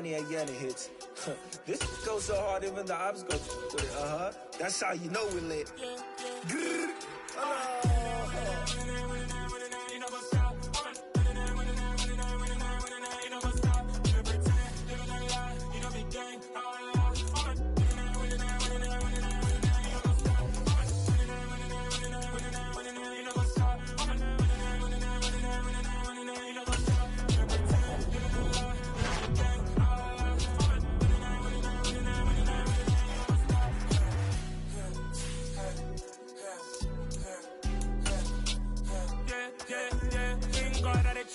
Pontiac Yellow hits. This goes so hard, even the ops go with it. That's how you know we're lit.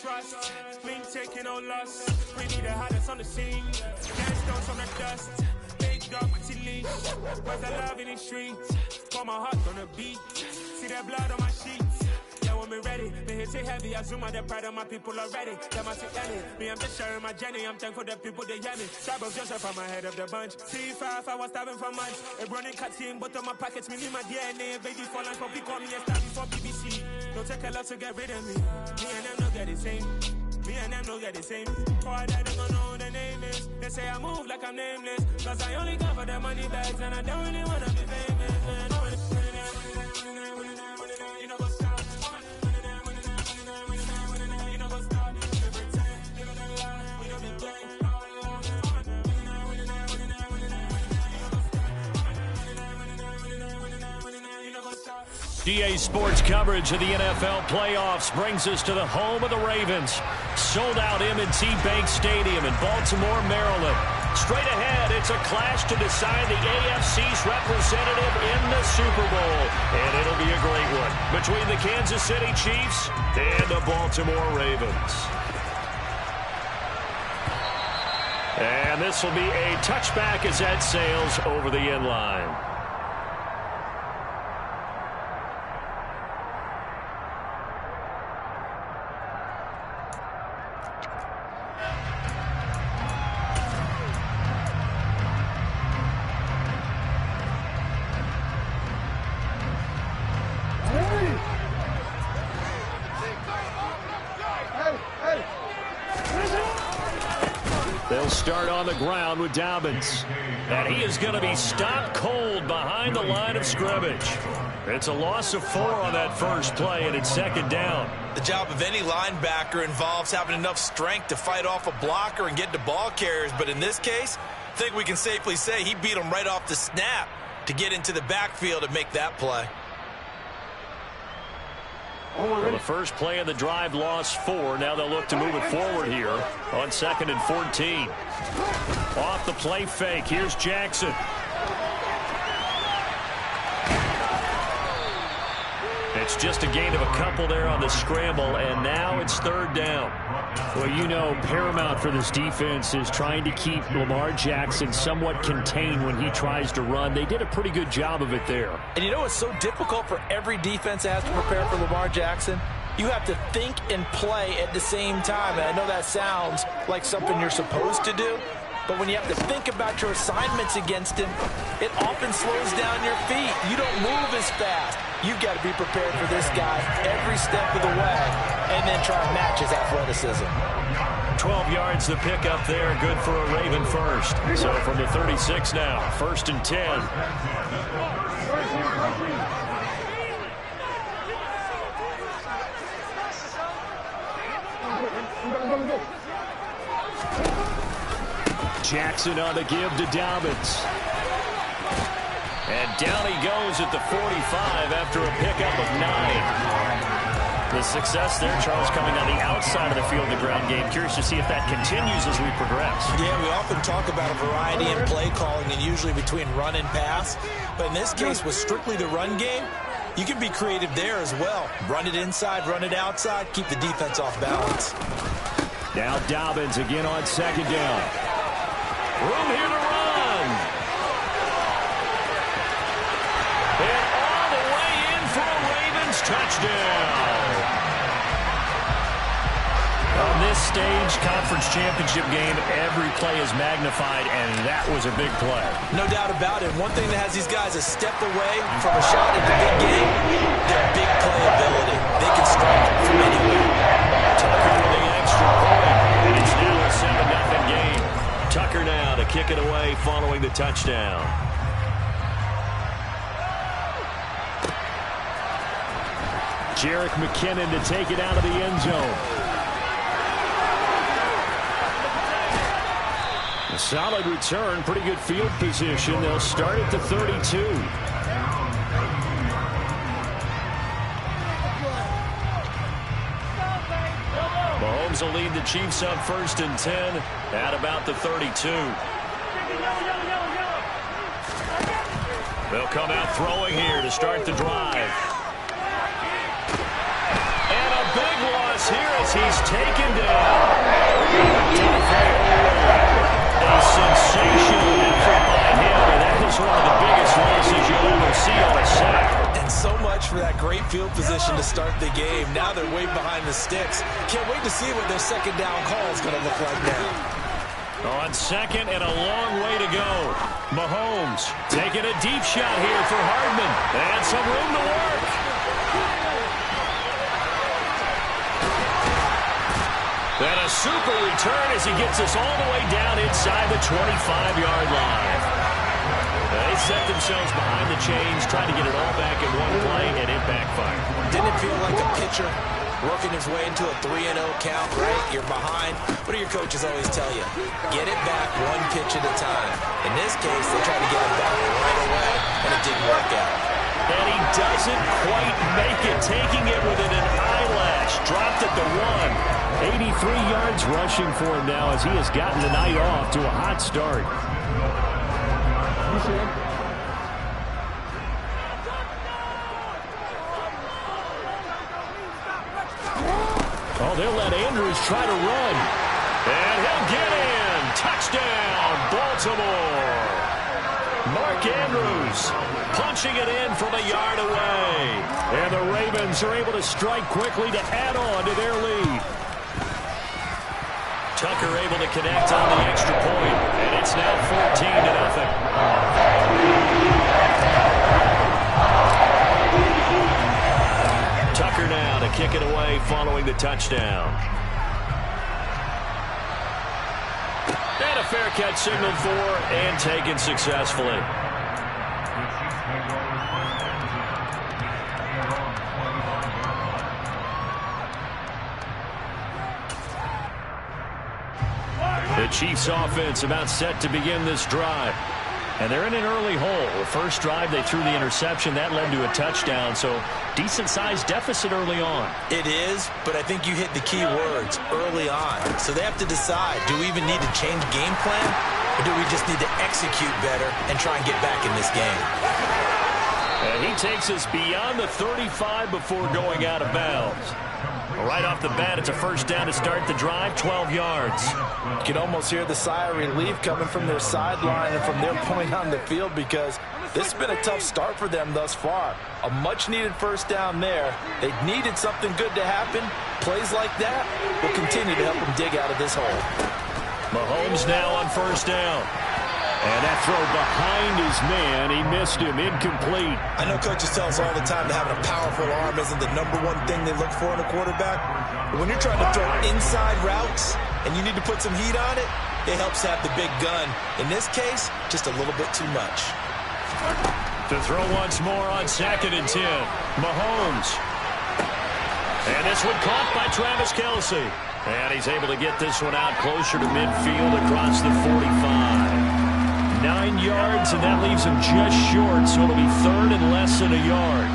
Trust, me taking no loss. We need the hottest on the scene. Dance stones on the dust. Big dog with your leash. Where's the love in the streets? Pour my heart on the beat. See that blood on my sheets. Yeah, when we ready, me hit it heavy. I zoom out the pride of my people already. Them I see Ellie. Me, I'm just sharing my journey. I'm thankful that people they hear me. Trouble Joseph on my head of the bunch. C5, I was starving for months. A running cutscene, but on my pockets, me need my DNA. Baby for life, but call me a star before BBC. Don't take a lot to get rid of me. Me and them don't get the same. Me and them don't get the same. Boy, that don't know who the name is. They say I move like I'm nameless. Cause I only come for the money bags and I don't really wanna be famous. You know what's up? You know what's up? We pretend, living a lie. We don't be gang. DA Sports coverage of the NFL playoffs brings us to the home of the Ravens. Sold out M&T Bank Stadium in Baltimore, Maryland. Straight ahead, it's a clash to decide the AFC's representative in the Super Bowl. And it'll be a great one between the Kansas City Chiefs and the Baltimore Ravens. And this will be a touchback as that sails over the end line. They'll start on the ground with Dobbins. And he is going to be stopped cold behind the line of scrimmage. It's a loss of 4 on that first play, and it's second down. The job of any linebacker involves having enough strength to fight off a blocker and get to ball carriers. But in this case, I think we can safely say he beat him right off the snap to get into the backfield and make that play. Well, the first play of the drive lost 4. Now they'll look to move it forward here on 2nd and 14. Off the play fake. Here's Jackson. It's just a gain of a couple there on the scramble, and now it's 3rd down. Well, you know, paramount for this defense is trying to keep Lamar Jackson somewhat contained when he tries to run. They did a pretty good job of it there. And you know what's so difficult for every defense that has to prepare for Lamar Jackson? You have to think and play at the same time. And I know that sounds like something you're supposed to do, but when you have to think about your assignments against him, it often slows down your feet. You don't move as fast. You've got to be prepared for this guy every step of the way and then try to match his athleticism. 12 yards the pick up there, good for a Raven first. So from the 36 now, 1st and 10. Jackson on the give to Dobbins. And down he goes at the 45 after a pickup of 9. The success there, Charles, coming on the outside of the field, the ground game. Curious to see if that continues as we progress. Yeah, we often talk about a variety in play calling and usually between run and pass. But in this case, with strictly the run game, you can be creative there as well. Run it inside, run it outside, keep the defense off balance. Now Dobbins again on 2nd down. Room here to run. And all the way in for a Ravens touchdown. On this stage, conference championship game, every play is magnified, and that was a big play. No doubt about it. One thing that has these guys a step away from a shot at the big game, their big play ability. They can strike from anywhere. Tucker with the extra point, and it's now a 7-0 game. to kick it away following the touchdown. Jerick McKinnon to take it out of the end zone. A solid return, pretty good field position. They'll start at the 32. Mahomes will lead the Chiefs up 1st and 10 at about the 32. They'll come out throwing here to start the drive. And a big loss here as he's taken down. A sensational effort by him, and that is one of the biggest losses you'll ever see on a sack. And so much for that great field position to start the game. Now they're way behind the sticks. Can't wait to see what their second down call is going to look like now. On second and a long way to go. Mahomes taking a deep shot here for Hardman. And some room to work. And a super return as he gets us all the way down inside the 25-yard line. They set themselves behind the chains, trying to get it all back in one play, and it backfired. Didn't it feel like a pitcher working his way into a 3-0 count, right? You're behind. What do your coaches always tell you? Get it back one pitch at a time. In this case, they tried to get it back right away, and it didn't work out. And he doesn't quite make it, taking it within an eyelash. Dropped at the 1. 83 yards rushing for him now as he has gotten the night off to a hot start. Oh, they'll let Andrews try to run. And he'll get in. Touchdown, Baltimore. Mark Andrews punching it in from a yard away. And the Ravens are able to strike quickly to add on to their lead. Tucker able to connect on the extra point, and it's now 14-0. Tucker now to kick it away following the touchdown. And a fair catch signaled for and taken successfully. The Chiefs offense about set to begin this drive. And they're in an early hole. The first drive, they threw the interception. That led to a touchdown, so decent-sized deficit early on. It is, but I think you hit the key words, early on. So they have to decide, do we even need to change game plan, or do we just need to execute better and try and get back in this game? And he takes us beyond the 35 before going out of bounds. Right off the bat, it's a first down to start the drive, 12 yards. You can almost hear the sigh of relief coming from their sideline and from their point on the field because this has been a tough start for them thus far. A much-needed first down there. They needed something good to happen. Plays like that will continue to help them dig out of this hole. Mahomes now on first down. And that throw behind his man, he missed him, incomplete. I know coaches tell us all the time that having a powerful arm isn't the number one thing they look for in a quarterback. But when you're trying to throw inside routes and you need to put some heat on it, it helps have the big gun. In this case, just a little bit too much. To throw once more on 2nd and 10. Mahomes. And this one caught by Travis Kelce. And he's able to get this one out closer to midfield across the 45. 9 yards, and that leaves him just short, so it'll be 3rd and less than a yard.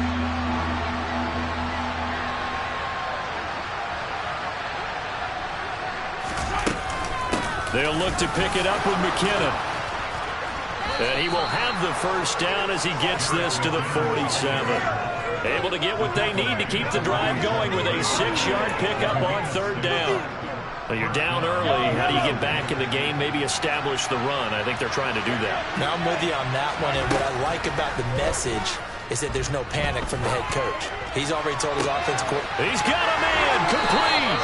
They'll look to pick it up with McKinnon. And he will have the first down as he gets this to the 47. Able to get what they need to keep the drive going with a 6-yard pickup on 3rd down. Well, you're down early. How do you get back in the game, maybe establish the run? I think they're trying to do that. Now I'm with you on that one, and what I like about the message is that there's no panic from the head coach. He's already told his offensive coordinator. He's got a man, complete.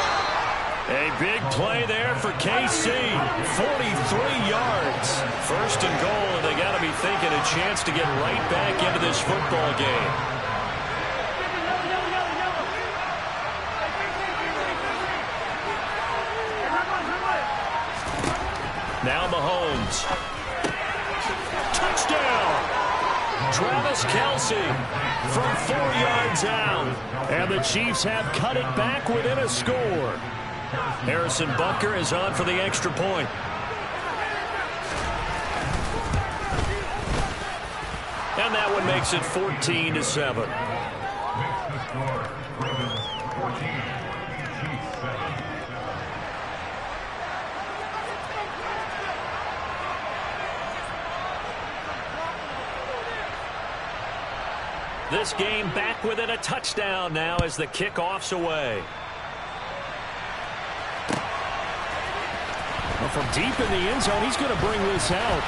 A big play there for KC, 43 yards. 1st and goal, and they got to be thinking a chance to get right back into this football game. Now Mahomes Jones. Touchdown! Travis Kelce from 4 yards out. And the Chiefs have cut it back within a score. Harrison Butker is on for the extra point. And that one makes it 14-7. This game back within a touchdown now as the kickoff's away. Well, from deep in the end zone, he's going to bring this out.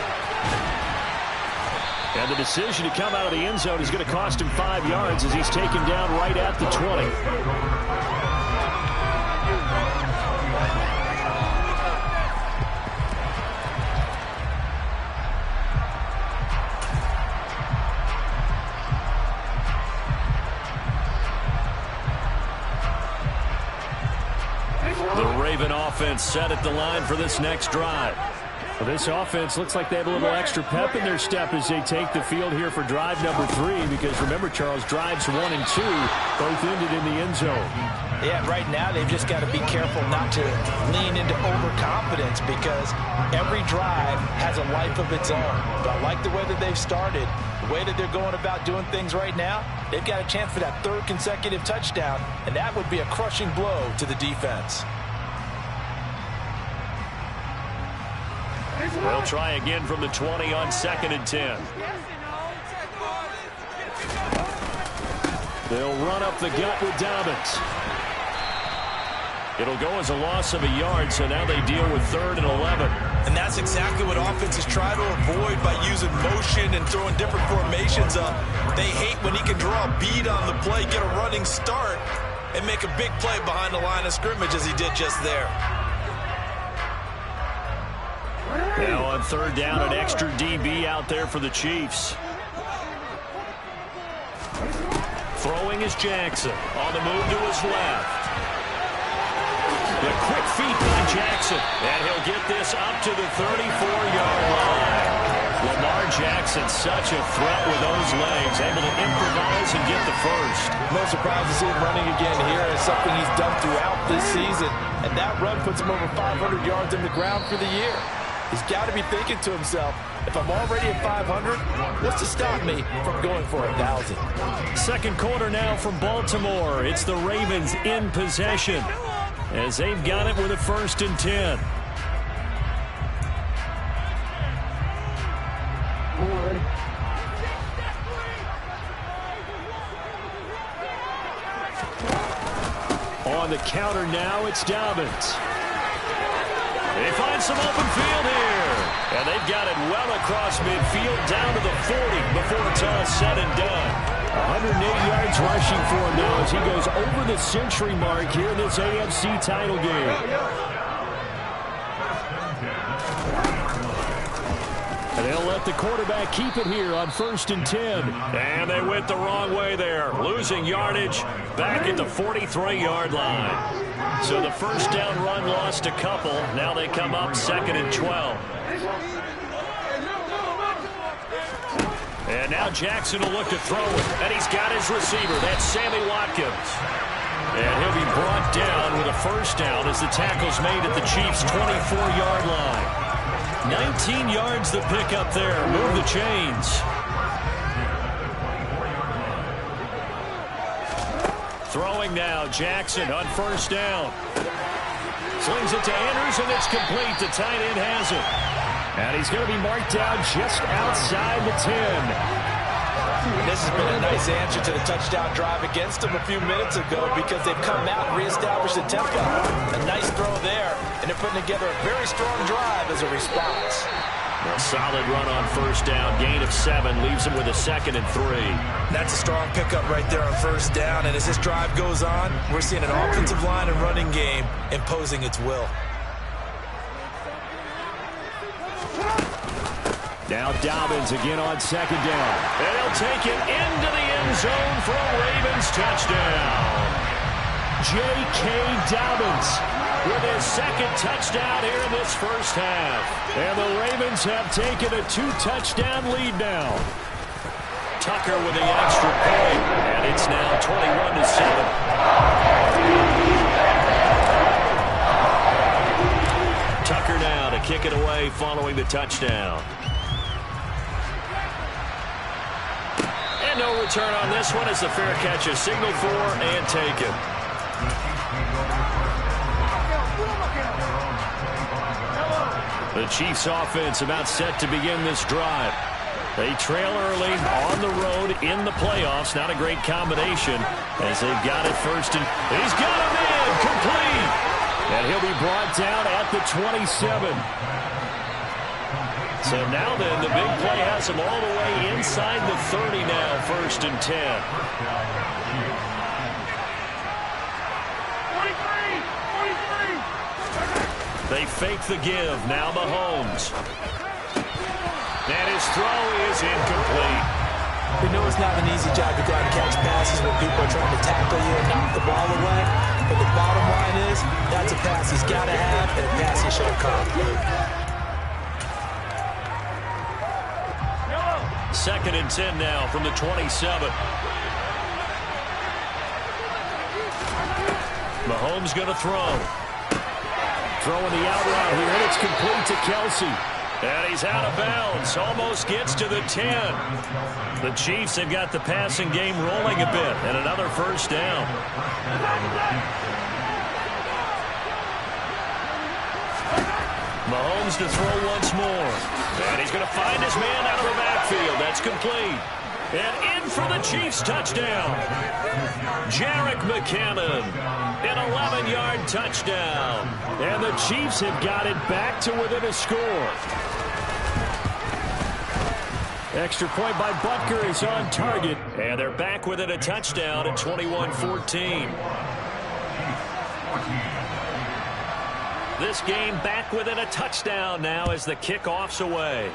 And the decision to come out of the end zone is going to cost him 5 yards as he's taken down right at the 20. Offense set at the line for this next drive. Well, this offense looks like they have a little extra pep in their step as they take the field here for drive number 3, because remember, Charles, drives 1 and 2 both ended in the end zone. Yeah, right now they've just got to be careful not to lean into overconfidence, because every drive has a life of its own. But I like the way that they've started, the way that they're going about doing things right now. They've got a chance for that 3rd consecutive touchdown, and that would be a crushing blow to the defense. They'll try again from the 20 on 2nd and 10. They'll run up the gut with Dobbins. It'll go as a loss of a yard, so now they deal with 3rd and 11. And that's exactly what offenses try to avoid by using motion and throwing different formations up. They hate when he can draw a bead on the play, get a running start, and make a big play behind the line of scrimmage as he did just there. Now on 3rd down, an extra DB out there for the Chiefs. Throwing is Jackson. On the move to his left. The quick feet by Jackson. And he'll get this up to the 34-yard line. Lamar Jackson, such a threat with those legs. Able to improvise and get the first. No surprise to see him running again here. It's something he's done throughout this season. And that run puts him over 500 yards in the ground for the year. He's got to be thinking to himself, if I'm already at 500, what's to stop me from going for 1,000? Second quarter now from Baltimore. It's the Ravens in possession as they've got it with a 1st and 10. On the counter now, it's Dobbins. They find some open field here. And they've got it well across midfield down to the 40 before it's all said and done. 108 yards rushing for him now as he goes over the century mark here in this AFC title game. And they'll let the quarterback keep it here on 1st and 10. And they went the wrong way there. Losing yardage back at the 43-yard line. So the first down run lost a couple. Now they come up 2nd and 12. And now Jackson will look to throw it. And he's got his receiver. That's Sammy Watkins. And he'll be brought down with a first down as the tackle's made at the Chiefs' 24-yard line. 19 yards the pick up there. Move the chains. Throwing now, Jackson on first down. Slings it to Andrews, and it's complete. The tight end has it. And he's going to be marked down just outside the 10. This has been a nice answer to the touchdown drive against them a few minutes ago, because they've come out and reestablished the tempo. A nice throw there, and they're putting together a very strong drive as a response. A solid run on first down. Gain of 7 leaves him with a 2nd and 3. That's a strong pickup right there on first down. And as this drive goes on, we're seeing an offensive line and running game imposing its will. Now Dobbins again on 2nd down. And he'll take it into the end zone for a Ravens touchdown. J.K. Dobbins with his second touchdown here in this first half. And the Ravens have taken a 2-touchdown lead now. Tucker with the extra point, and it's now 21-7. Tucker now to kick it away following the touchdown. And no return on this one as the fair catch is signaled for and taken. The Chiefs offense about set to begin this drive. They trail early on the road in the playoffs. Not a great combination as they've got it first. And he's got a man complete. And he'll be brought down at the 27. So now then, the big play has him all the way inside the 30 now, 1st and 10. 43. They fake the give. Now Mahomes. And his throw is incomplete. We know it's not an easy job to go out and catch passes when people are trying to tackle you and knock the ball away. But the bottom line is, that's a pass he's got to have, and a pass he should have caught. 2nd and 10 now from the 27. Mahomes going to throw. Throwing the out route here, and it's complete to Kelsey. And he's out of bounds. Almost gets to the 10. The Chiefs have got the passing game rolling a bit. And another first down. Mahomes to throw once more. And he's going to find his man out of the backfield. That's complete. And in for the Chiefs touchdown. Jerick McKinnon. An 11-yard touchdown. And the Chiefs have got it back to within a score. Extra point by Butker is on target. And they're back within a touchdown at 21-14. This game back within a touchdown now as the kickoff's away.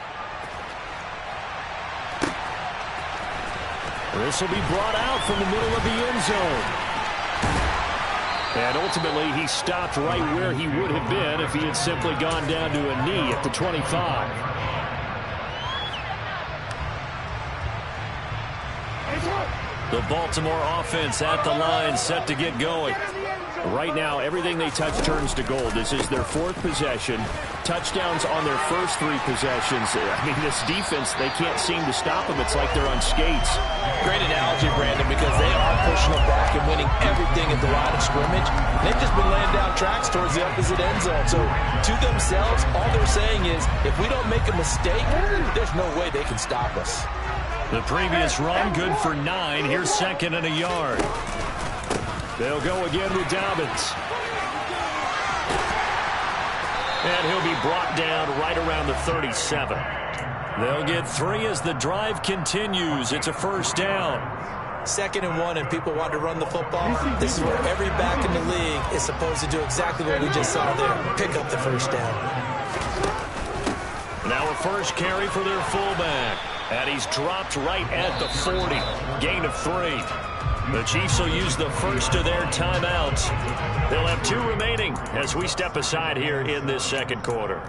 This will be brought out from the middle of the end zone. And ultimately, he stopped right where he would have been if he had simply gone down to a knee at the 25. The Baltimore offense at the line set to get going. Right now, everything they touch turns to gold. This is their 4th possession. Touchdowns on their first 3 possessions. I mean, this defense, they can't seem to stop them. It's like they're on skates. Great analogy, Brandon, because they are pushing them back and winning everything at the line of scrimmage. They've just been laying down tracks towards the opposite end zone. So, to themselves, all they're saying is, if we don't make a mistake, there's no way they can stop us. The previous run, good for 9. Here's 2nd and a yard. They'll go again with Dobbins. And he'll be brought down right around the 37. They'll get 3 as the drive continues. It's a first down. 2nd and 1, and people want to run the football. This is where every back in the league is supposed to do exactly what we just saw there. Pick up the first down. Now a first carry for their fullback. And he's dropped right at the 40. Gain of 3. The Chiefs will use the first of their timeouts. They'll have 2 remaining as we step aside here in this second quarter.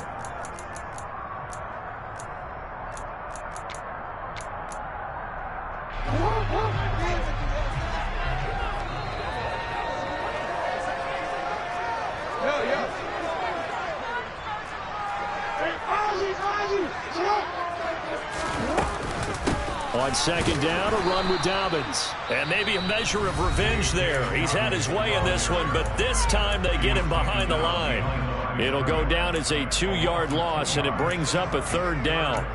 On 2nd down, a run with Dobbins. And maybe a measure of revenge there. He's had his way in this one, but this time they get him behind the line. It'll go down as a 2-yard loss, and it brings up a 3rd down.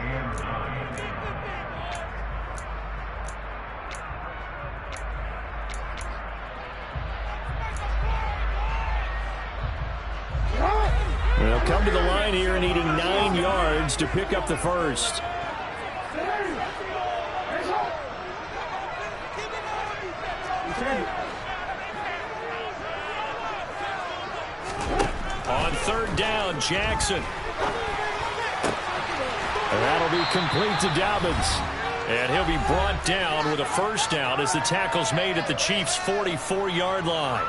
They'll come to the line here needing 9 yards to pick up the first. On 3rd down, Jackson. And that'll be complete to Dobbins. And he'll be brought down with a first down as the tackle's made at the Chiefs' 44-yard line.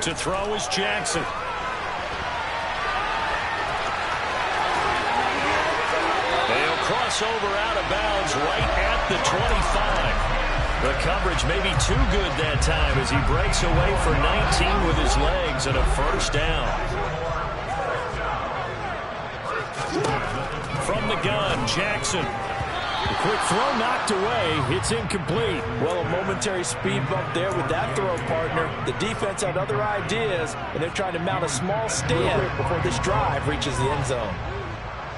To throw is Jackson. They'll cross over out of bounds right at the 25. The coverage may be too good that time as he breaks away for 19 with his legs and a first down. From the gun, Jackson. The quick throw knocked away. It's incomplete. Well, a momentary speed bump there with that throw, partner. The defense had other ideas, and they're trying to mount a small stand before this drive reaches the end zone.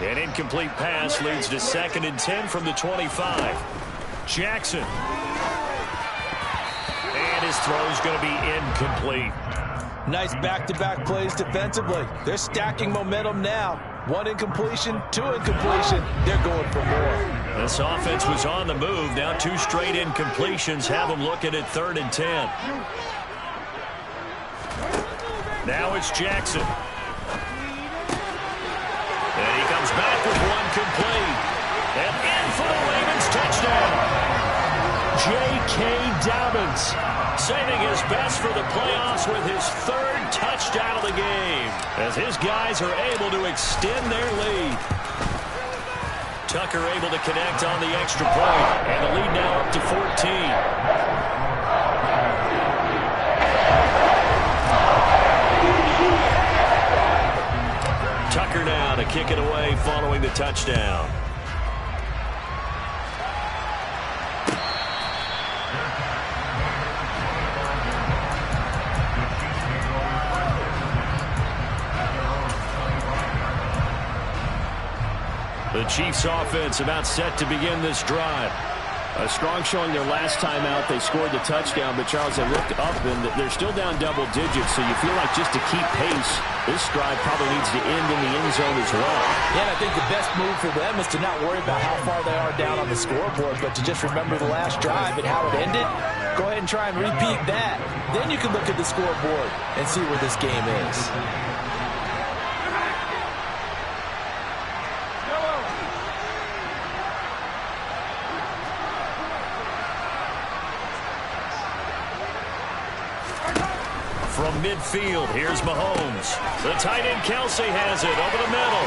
An incomplete pass leads to 2nd and 10 from the 25. Jackson. And his throw's going to be incomplete. Nice back-to-back plays defensively. They're stacking momentum now. 1 incompletion, 2 incompletion. They're going for more. This offense was on the move. Now 2 straight incompletions have them looking at 3rd and 10. Now it's Jackson. And he comes back with 1 complete. And in for the Ravens touchdown. J.K. Dobbins saving his best for the playoffs with his 3rd touchdown of the game as his guys are able to extend their lead. Tucker able to connect on the extra point, and the lead now up to 14. Tucker now to kick it away following the touchdown. The Chiefs offense about set to begin this drive. A strong showing their last time out. They scored the touchdown, but Charles, they looked up and they're still down double digits, so you feel like just to keep pace, this drive probably needs to end in the end zone as well. Yeah, and I think the best move for them is to not worry about how far they are down on the scoreboard, but to just remember the last drive and how it ended. Go ahead and try and repeat that. Then you can look at the scoreboard and see where this game is. From midfield, here's Mahomes. The tight end Kelsey has it over the middle.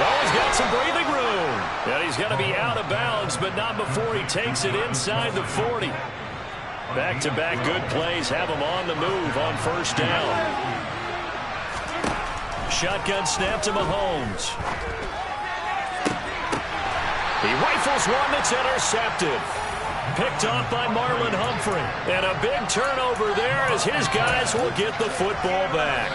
Oh, he's got some breathing room. And he's going to be out of bounds, but not before he takes it inside the 40. Back-to-back good plays have him on the move on 1st down. Shotgun snap to Mahomes. He rifles one that's intercepted. Picked off by Marlon Humphrey. And a big turnover there as his guys will get the football back.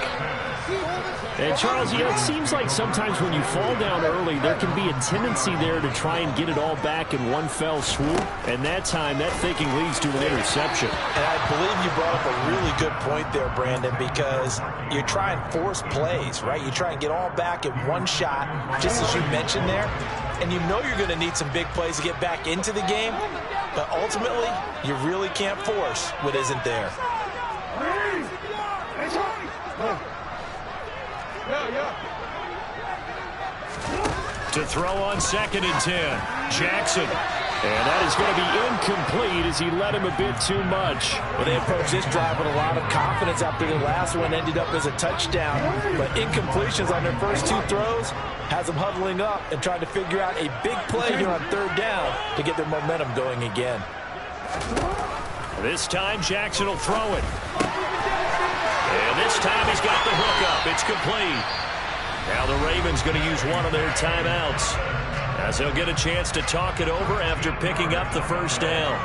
And Charles, it seems like sometimes when you fall down early, there can be a tendency there to try and get it all back in one fell swoop. And that time, that thinking leads to an interception. And I believe you brought up a really good point there, Brandon, because you try and force plays, right? You try and get all back in one shot, just as you mentioned there. And you know you're going to need some big plays to get back into the game. But ultimately, you really can't force what isn't there. To throw on 2nd and 10, Jackson. And that is going to be incomplete as he led him a bit too much. Well, they approached this drive with a lot of confidence after the last one ended up as a touchdown. But incompletions on their first 2 throws has them huddling up and trying to figure out a big play here on 3rd down to get their momentum going again. This time, Jackson will throw it. And this time he's got the hook up. It's complete. Now the Ravens going to use one of their timeouts as they'll get a chance to talk it over after picking up the 1st down.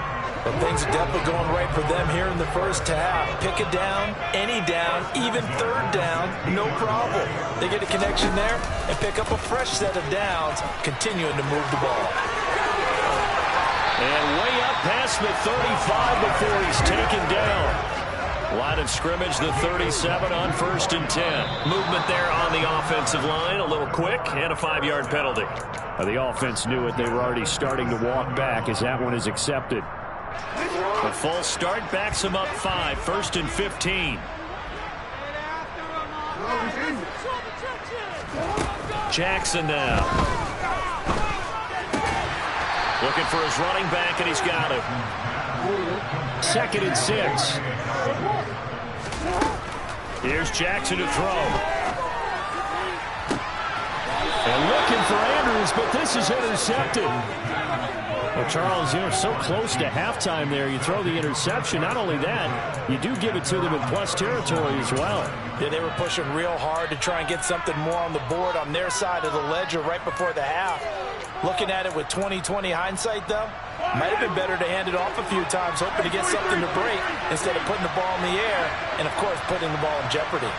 But things are definitely going right for them here in the first half. Pick a down, any down, even 3rd down, no problem. They get a connection there and pick up a fresh set of downs, continuing to move the ball. And way up past the 35 before he's taken down. Line of scrimmage, the 37 on 1st and 10. Movement there on the offensive line, a little quick, and a 5-yard penalty. The offense knew it. They were already starting to walk back as that one is accepted. A full start backs him up 5, 1st and 15. Jackson now. Looking for his running back, and he's got it. 2nd and 6. Here's Jackson to throw. And looking for Andrews, but this is intercepted. Well, Charles, so close to halftime there. You throw the interception. Not only that, you do give it to them in plus territory as well. Yeah, they were pushing real hard to try and get something more on the board on their side of the ledger right before the half. Looking at it with 20/20 hindsight, though, might have been better to hand it off a few times, hoping to get something to break instead of putting the ball in the air and, of course, putting the ball in jeopardy.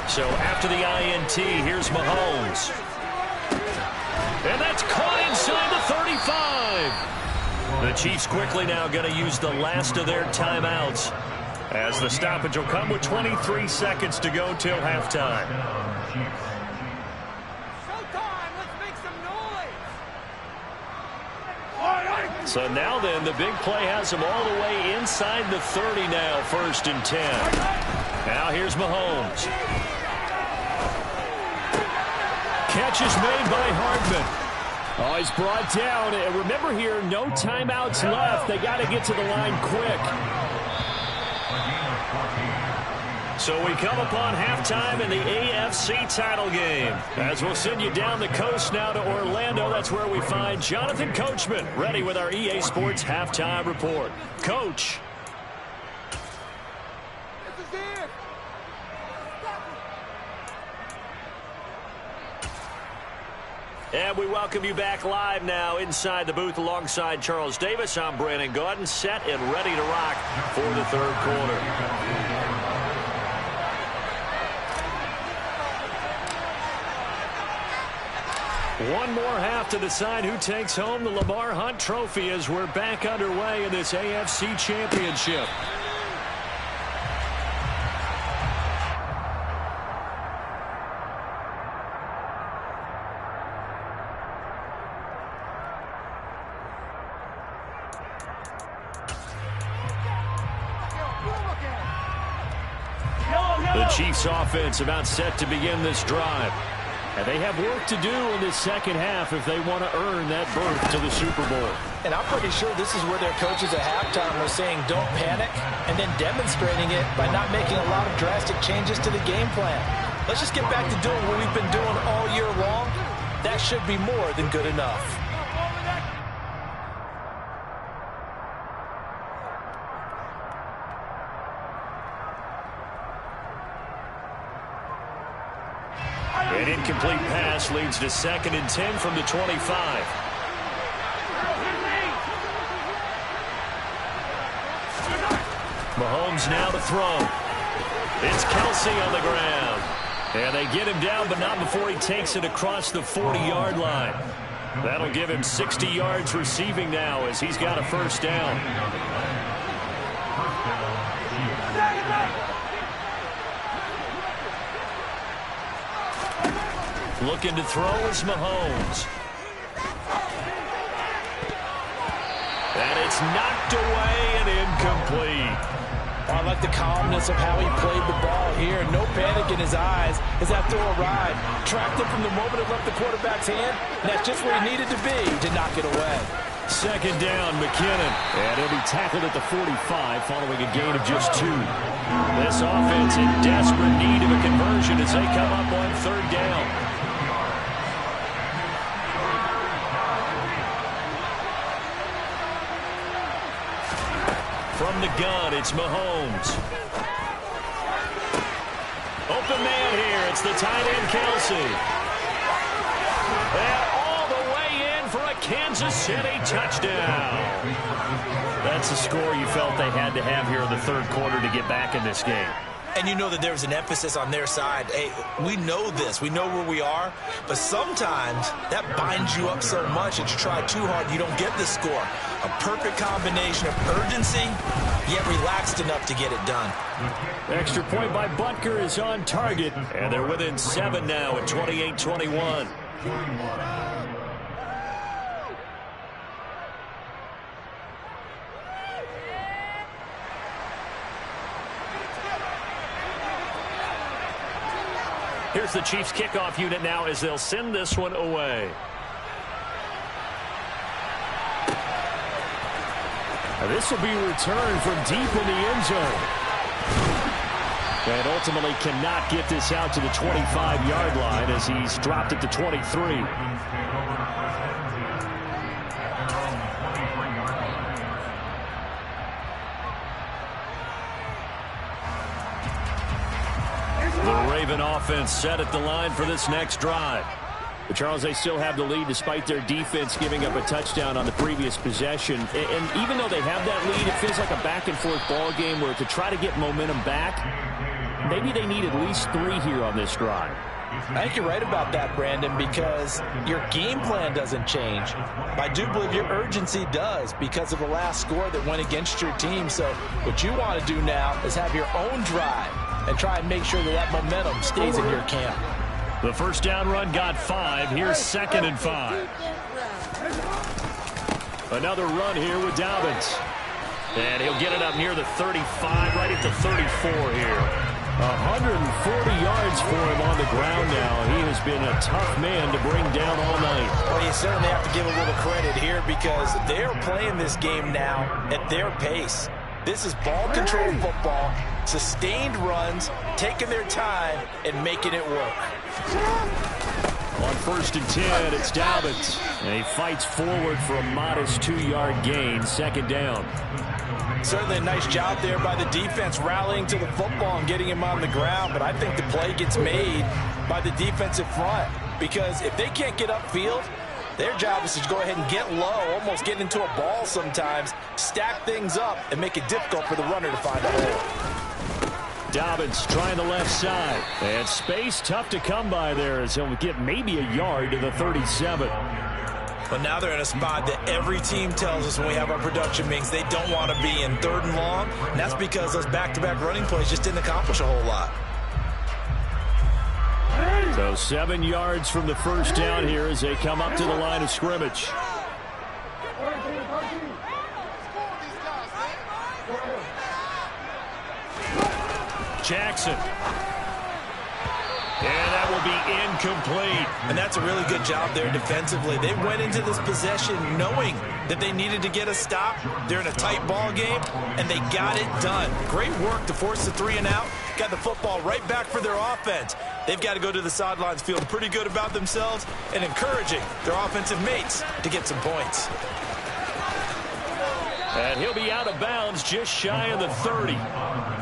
So after the INT, here's Mahomes. And that's caught inside the 35. The Chiefs quickly now going to use the last of their timeouts, as the stoppage will come with 23 seconds to go till halftime. So now then, the big play has them all the way inside the 30 now, 1st and 10. Now here's Mahomes. Catch is made by Hardman. Oh, he's brought down. And remember here, no timeouts left. They got to get to the line quick. So we come upon halftime in the AFC title game. As we'll send you down the coast now to Orlando, that's where we find Jonathan Coachman, ready with our EA Sports halftime report. Coach. And we welcome you back live now inside the booth alongside Charles Davis. I'm Brandon Gaudin, set and ready to rock for the 3rd quarter. One more half to decide who takes home the Lamar Hunt Trophy as we're back underway in this AFC Championship. The Chiefs offense about set to begin this drive. And they have work to do in this second half if they want to earn that berth to the Super Bowl. And I'm pretty sure this is where their coaches at halftime were saying don't panic, and then demonstrating it by not making a lot of drastic changes to the game plan. Let's just get back to doing what we've been doing all year long. That should be more than good enough. An incomplete pass leads to 2nd and 10 from the 25. Mahomes now to throw. It's Kelsey on the ground. And they get him down, but not before he takes it across the 40-yard line. That'll give him 60 yards receiving now as he's got a 1st down. Looking to throw is Mahomes. And it's knocked away and incomplete. I like the calmness of how he played the ball here. No panic in his eyes as that throw arrived. Tracked it from the moment it left the quarterback's hand. And that's just where he needed to be to knock it away. 2nd down, McKinnon. And he'll be tackled at the 45 following a gain of just 2. This offense in desperate need of a conversion as they come up on 3rd down. From the gun, it's Mahomes. Open man here. It's the tight end, Kelsey. And all the way in for a Kansas City touchdown. That's the score you felt they had to have here in the 3rd quarter to get back in this game. And you know that there was an emphasis on their side. Hey, we know this. We know where we are. But sometimes that binds you up so much that you try too hard, you don't get the score. A perfect combination of urgency, yet relaxed enough to get it done. Extra point by Butker is on target. And they're within 7 now at 28-21. Here's the Chiefs kickoff unit now as they'll send this one away. This will be returned from deep in the end zone. And ultimately cannot get this out to the 25-yard line as he's dropped it to 23. The Raven offense set at the line for this next drive. But Charles, they still have the lead despite their defense giving up a touchdown on the previous possession. And even though they have that lead, it feels like a back-and-forth ball game where to try to get momentum back, maybe they need at least 3 here on this drive. I think you're right about that, Brandon, because your game plan doesn't change. I do believe your urgency does because of the last score that went against your team. So what you want to do now is have your own drive and try and make sure that that momentum stays in your camp. The first down run got 5. Here's 2nd and 5. Another run here with Dobbins. And he'll get it up near the 35, right at the 34 here. 140 yards for him on the ground now. He has been a tough man to bring down all night. Well, you certainly have to give a little credit here because they are playing this game now at their pace. This is ball control football, sustained runs, taking their time, and making it work. On 1st and 10, it's Dobbins. And he fights forward for a modest 2-yard gain, 2nd down. Certainly a nice job there by the defense rallying to the football and getting him on the ground, but I think the play gets made by the defensive front because if they can't get upfield, their job is to go ahead and get low, almost get into a ball sometimes, stack things up, and make it difficult for the runner to find a hole. Dobbins trying the left side. And space tough to come by there as he'll get maybe a yard to the 37. But now they're in a spot that every team tells us when we have our production meetings they don't want to be in, 3rd and long. And that's because those back-to-back running plays just didn't accomplish a whole lot. So 7 yards from the first down here as they come up to the line of scrimmage. Jackson. And that will be incomplete. And that's a really good job there defensively. They went into this possession knowing that they needed to get a stop. They're in a tight ball game, and they got it done. Great work to force the 3 and out. Got the football right back for their offense. They've got to go to the sidelines feeling pretty good about themselves and encouraging their offensive mates to get some points. And he'll be out of bounds just shy of the 30.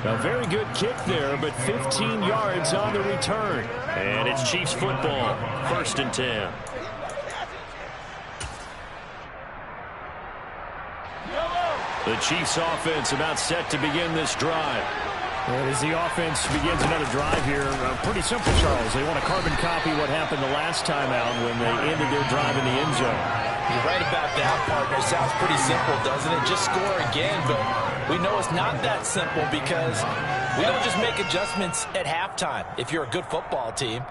A very good kick there, but 15 yards on the return. And it's Chiefs football, 1st and 10. The Chiefs offense about set to begin this drive. And as the offense begins another drive here, pretty simple, Charles. They want to carbon copy what happened the last time out when they ended their drive in the end zone. You're right about that, partner. Sounds pretty simple, doesn't it? Just score again, but we know it's not that simple because we don't just make adjustments at halftime. If you're a good football team,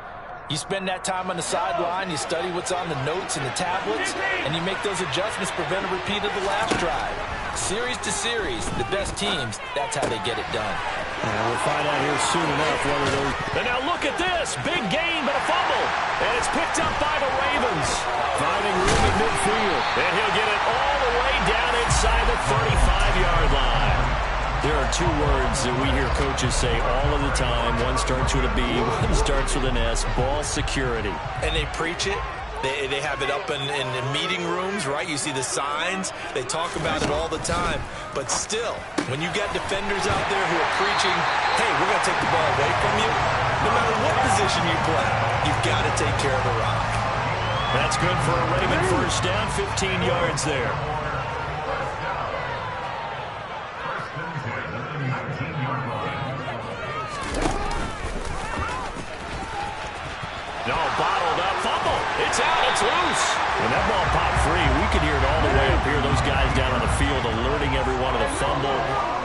you spend that time on the sideline, you study what's on the notes and the tablets, and you make those adjustments, prevent a repeat of the last drive. Series to series, the best teams, that's how they get it done. And we'll find out here soon enough whether those... And now look at this. Big gain, but a fumble. And it's picked up by the Ravens. Finding room at midfield. And he'll get it all the way down inside the 35-yard line. There are 2 words that we hear coaches say all of the time. One starts with a B, one starts with an S. Ball security. And they preach it. They have it up in meeting rooms, right? You see the signs. They talk about it all the time. But still, when you got defenders out there who are preaching, hey, we're going to take the ball away from you, no matter what position you play, you've got to take care of the rock. That's good for a Raven first down, 15 yards there. No, bottled up, fumble. It's out, it's loose. When that ball popped free, we could hear it all the way up here. Those guys down on the field alerting everyone of the fumble.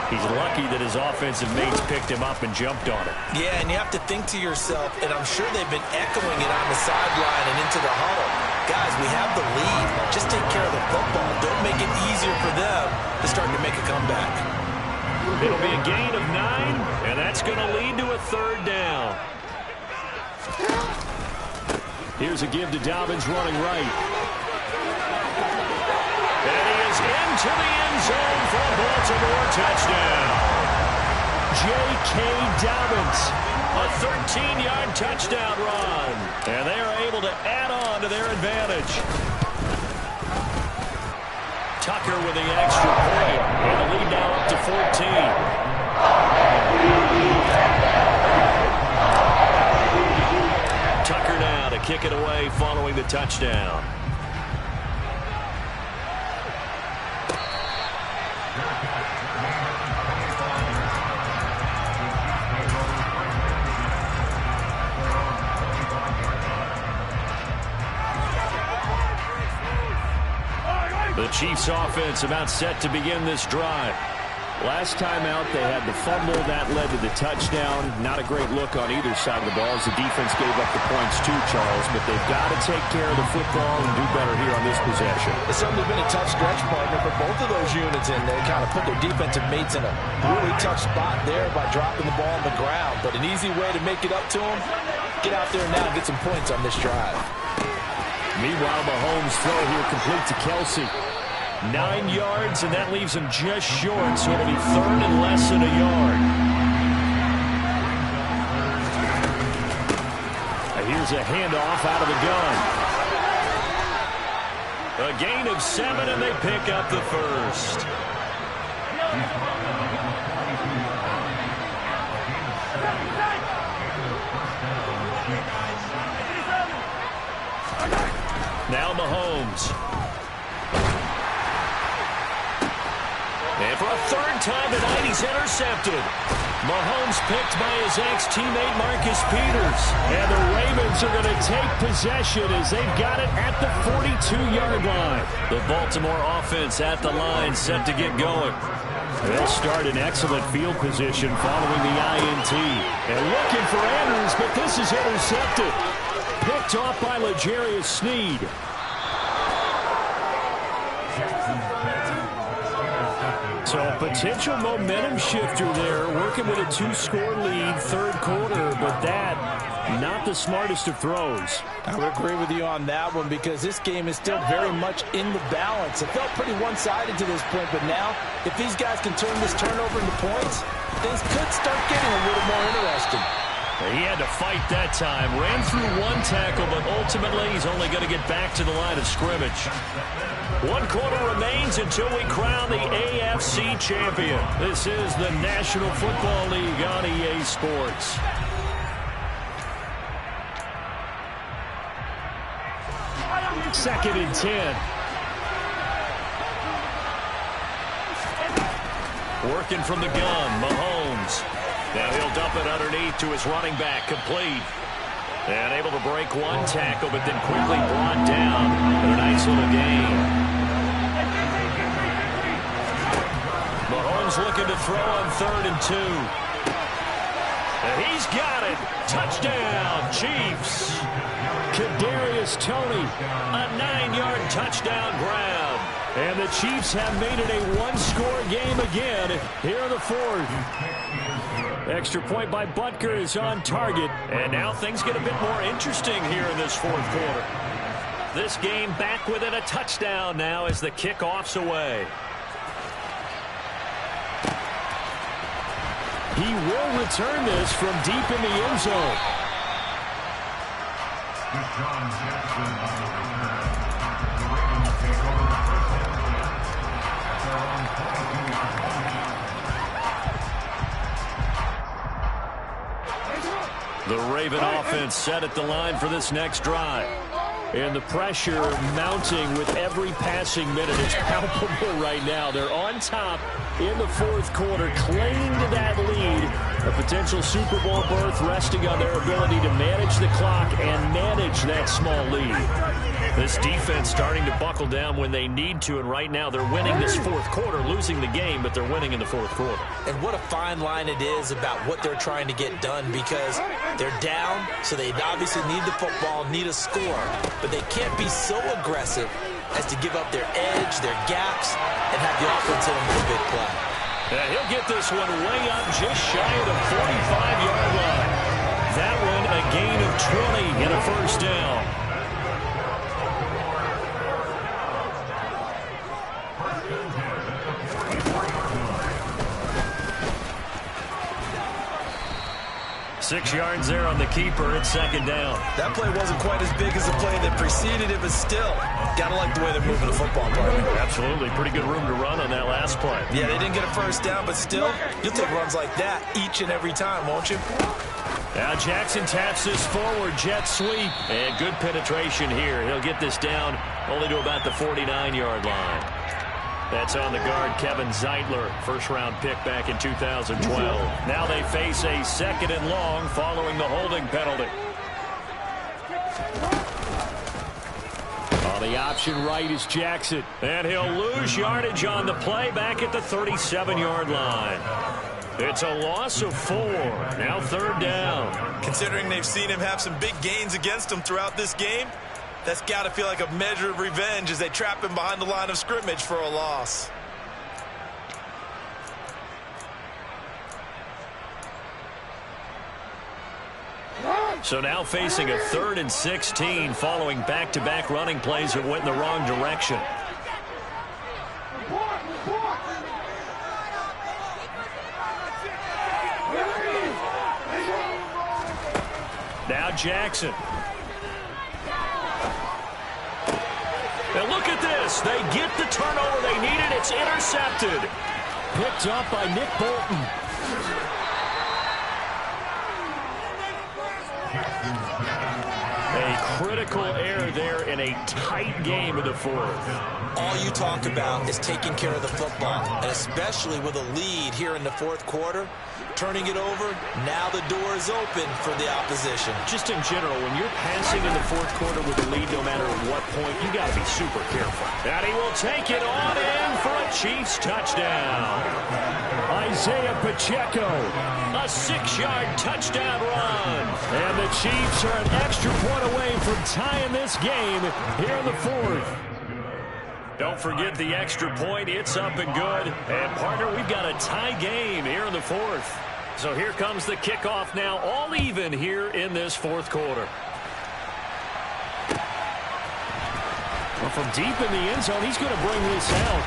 He's lucky that his offensive mates picked him up and jumped on it. Yeah, and you have to think to yourself, and I'm sure they've been echoing it on the sideline and into the huddle. Guys, we have the lead. Just take care of the football. Don't make it easier for them to start to make a comeback. It'll be a gain of 9, and that's going to lead to a 3rd down. Here's a give to Dobbins running right. And he is into the end zone for a touchdown. J.K. Dobbins, a 13-yard touchdown run. And they are able to add on to their advantage. Tucker with the extra point. And the lead now up to 14. Tucker now to kick it away following the touchdown. The Chiefs offense about set to begin this drive. Last time out, they had the fumble. That led to the touchdown. Not a great look on either side of the ball as the defense gave up the points too, Charles. But they've got to take care of the football and do better here on this possession. It's certainly been a tough stretch, partner, for both of those units, and they kind of put their defensive mates in a really tough spot there by dropping the ball on the ground. But an easy way to make it up to them, get out there now and get some points on this drive. Meanwhile, Mahomes' throw here complete to Kelsey. 9 yards, and that leaves him just short, so it'll be third and less than a yard. Here's a handoff out of the gun. A gain of 7, and they pick up the first. Now Mahomes. And for a third time tonight, he's intercepted. Mahomes picked by his ex-teammate Marcus Peters. And the Ravens are going to take possession as they've got it at the 42-yard line. The Baltimore offense at the line set to get going. They'll start in excellent field position following the INT. And looking for Andrews, but this is intercepted. Picked off by L'Jarius Sneed. So a potential momentum shifter there, working with a 2-score lead, third quarter, but that, not the smartest of throws. I would agree with you on that one because this game is still very much in the balance. It felt pretty one-sided to this point, but now, if these guys can turn this turnover into points, things could start getting a little more interesting. He had to fight that time. Ran through one tackle, but ultimately he's only going to get back to the line of scrimmage. 1 quarter remains until we crown the AFC champion. This is the National Football League on EA Sports. Second and 10. Working from the gun, Mahomes. Now he'll dump it underneath to his running back, complete. And able to break one tackle, but then quickly brought down in a nice little gain. Mahomes looking to throw on 3rd and 2. And he's got it. Touchdown, Chiefs. Kadarius Toney, a 9-yard touchdown grab. And the Chiefs have made it a 1-score game again here in the 4th. Extra point by Butker is on target. And now things get a bit more interesting here in this 4th quarter. This game back within a touchdown now as the kickoff's away. He will return this from deep in the end zone. The Raven offense set at the line for this next drive. And the pressure mounting with every passing minute. It's palpable right now. They're on top in the 4th quarter, clinging to that lead. A potential Super Bowl berth resting on their ability to manage the clock and manage that small lead. This defense starting to buckle down when they need to, and right now they're winning this 4th quarter, losing the game, but they're winning in the 4th quarter. And what a fine line it is about what they're trying to get done, because they're down, so they obviously need the football, need a score, but they can't be so aggressive as to give up their edge, their gaps, and have the offense hit them with a big play. And he'll get this one way up just shy of the 45-yard line. That one a gain of 20 and a first down. 6 yards there on the keeper. It's second down. That play wasn't quite as big as the play that preceded it, but still, gotta like the way they're moving the football, partner. Absolutely. Pretty good room to run on that last play. Yeah, they didn't get a first down, but still, you'll take runs like that each and every time, won't you? Now Jackson taps this forward jet sweep. And good penetration here. He'll get this down only to about the 49-yard line. That's on the guard, Kevin Zeitler, first-round pick back in 2012. Now they face a 2nd and long following the holding penalty. On the option right is Jackson. And he'll lose yardage on the play back at the 37-yard line. It's a loss of 4. Now 3rd down. Considering they've seen him have some big gains against them throughout this game, that's got to feel like a measure of revenge as they trap him behind the line of scrimmage for a loss. So now facing a 3rd and 16 following back-to-back running plays that went in the wrong direction. Now Jackson. And look at this. They get the turnover they needed. It's intercepted. Picked up by Nick Bolton. A critical error there in a tight game of the 4th. All you talk about is taking care of the football, and especially with a lead here in the 4th quarter. Turning it over, now the door is open for the opposition. Just in general, when you're passing in the 4th quarter with a lead, no matter at what point, you got to be super careful. And he will take it on in for a Chiefs touchdown. Isaiah Pacheco, a 6-yard touchdown run. And the Chiefs are an extra point away from tying this game here in the 4th. Don't forget the extra point. It's up and good. And, partner, we've got a tie game here in the 4th. So here comes the kickoff now, all even here in this 4th quarter. Well, from deep in the end zone, he's going to bring this out.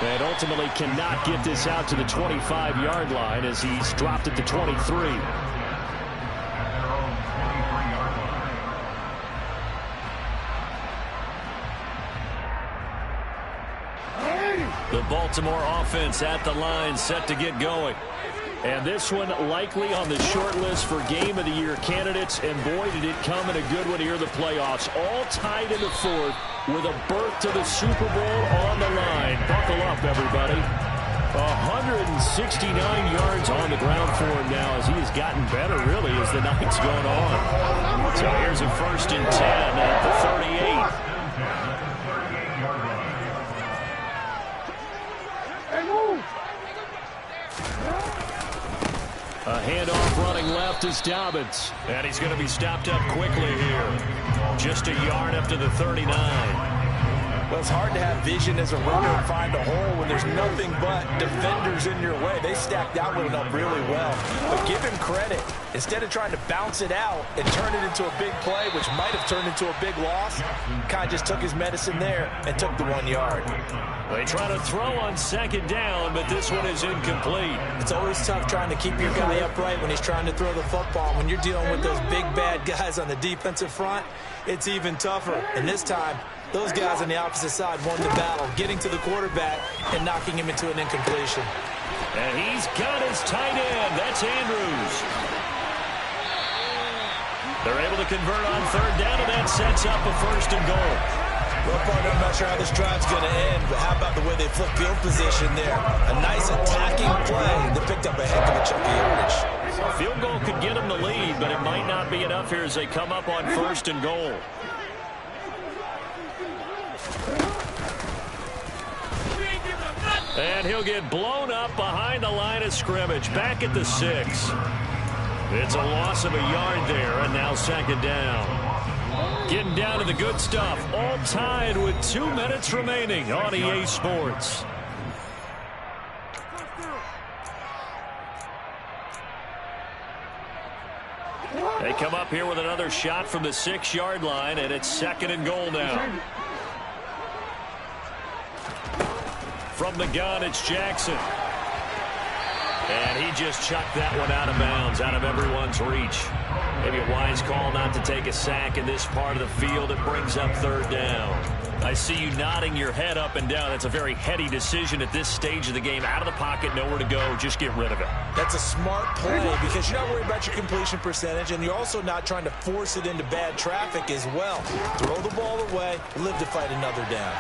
And ultimately cannot get this out to the 25-yard line as he's dropped it to 23. The Baltimore offense at the line, set to get going. And this one likely on the short list for Game of the Year candidates. And boy, did it come in a good one here in the playoffs. All tied in the 4th with a berth to the Super Bowl on the line. Buckle up, everybody. 169 yards on the ground for him now as he has gotten better, really, as the night's gone on. So here's a 1st and 10 at the 38. A handoff running left is Dobbins. And he's going to be stopped up quickly here. Just a yard up to the 39. Well, it's hard to have vision as a runner and find a hole when there's nothing but defenders in your way. They stacked that one up really well. But give him credit. Instead of trying to bounce it out and turn it into a big play, which might have turned into a big loss, kind of just took his medicine there and took the 1 yard. They try to throw on 2nd down, but this one is incomplete. It's always tough trying to keep your guy upright when he's trying to throw the football. When you're dealing with those big, bad guys on the defensive front, it's even tougher. And this time, those guys on the opposite side won the battle, getting to the quarterback and knocking him into an incompletion. And he's got his tight end. That's Andrews. They're able to convert on 3rd down, and that sets up a 1st and goal. Well, partner, I'm not sure how this drive's going to end, but how about the way they flip field position there? A nice attacking play that picked up a heck of a chunk of yardage. A field goal could get them the lead, but it might not be enough here as they come up on 1st and goal. And he'll get blown up behind the line of scrimmage, back at the 6. It's a loss of a yard there, and now 2nd down. Getting down to the good stuff, all tied with 2 minutes remaining on EA Sports. They come up here with another shot from the 6-yard line, and it's 2nd and goal now. From the gun, it's Jackson. And he just chucked that one out of bounds, out of everyone's reach. Maybe a wise call not to take a sack in this part of the field. It brings up third down. I see you nodding your head up and down. That's a very heady decision at this stage of the game. Out of the pocket, nowhere to go. Just get rid of it. That's a smart play because you're not worried about your completion percentage, and you're also not trying to force it into bad traffic as well. Throw the ball away, live to fight another down.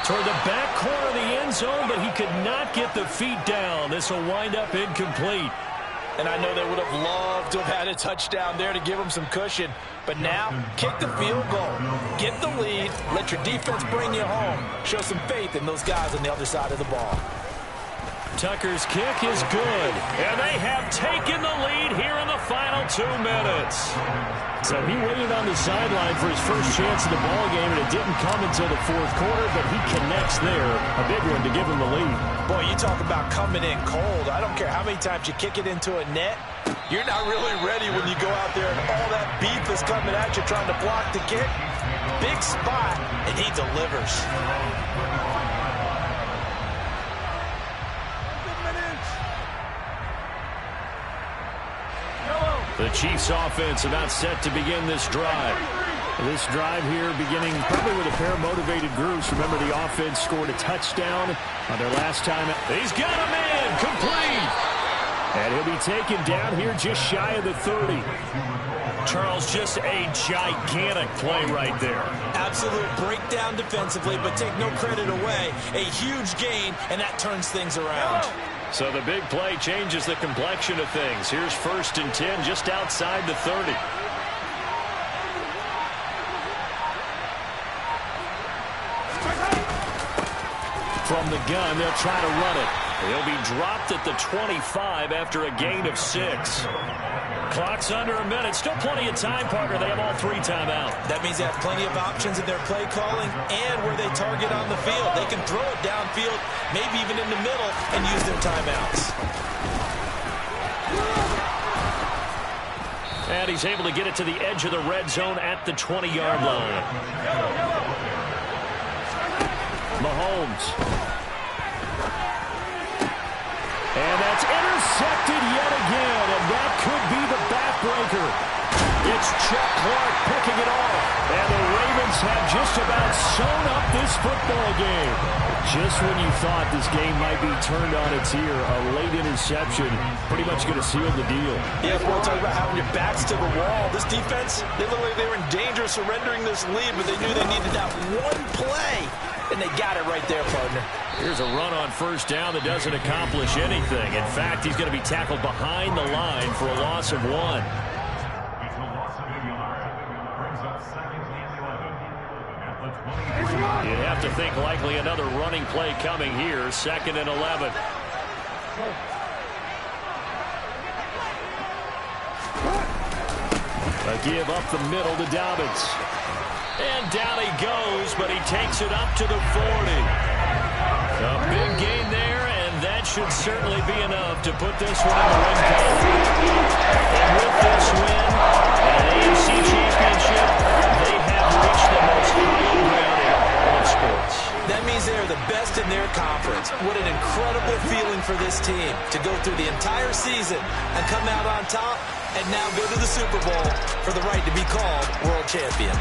Toward the back corner of the end zone, but he could not get the feet down. This will wind up incomplete. And I know they would have loved to have had a touchdown there to give them some cushion. But now, kick the field goal. Get the lead. Let your defense bring you home. Show some faith in those guys on the other side of the ball. Tucker's kick is good. And they have taken the lead here in the final 2 minutes. So he waited on the sideline for his first chance of the ball game, and it didn't come until the fourth quarter, but he connects there. A big one to give him the lead. Boy, you talk about coming in cold. I don't care how many times you kick it into a net. You're not really ready when you go out there and all that beef is coming at you trying to block the kick. Big spot, and he delivers. The Chiefs offense about set to begin this drive. This drive here beginning probably with a pair of motivated groups. Remember, the offense scored a touchdown on their last time. He's got a man complete. And he'll be taken down here just shy of the 30. Charles, just a gigantic play right there. Absolute breakdown defensively, but take no credit away. A huge gain, and that turns things around. So the big play changes the complexion of things. Here's 1st and 10 just outside the 30. From the gun, they'll try to run it. He'll be dropped at the 25 after a gain of 6. Clock's under a minute. Still plenty of time, partner. They have all 3 timeouts. That means they have plenty of options in their play calling and where they target on the field. They can throw it downfield, maybe even in the middle, and use their timeouts. And he's able to get it to the edge of the red zone at the 20-yard line. Mahomes. And that's intercepted yet again, and that could be the backbreaker. It's Chuck Clark picking it off, and the Ravens have just about sewn up this football game. Just when you thought this game might be turned on its ear, a late interception pretty much going to seal the deal. Yeah, we're talking about having your backs to the wall. This defense, they looked like they were in danger of surrendering this lead, but they knew they needed that one play. And they got it right there, partner. Here's a run on 1st down that doesn't accomplish anything. In fact, he's going to be tackled behind the line for a loss of 1. You'd have to think likely another running play coming here. 2nd and 11. A give up the middle to Dobbins. And down he goes, but he takes it up to the 40. A big gain there, and that should certainly be enough to put this one in the win column. And with this win, an AFC championship, they have reached the most hallowed ground in all of sports. That means they are the best in their conference. What an incredible feeling for this team to go through the entire season and come out on top and now go to the Super Bowl for the right to be called world champion.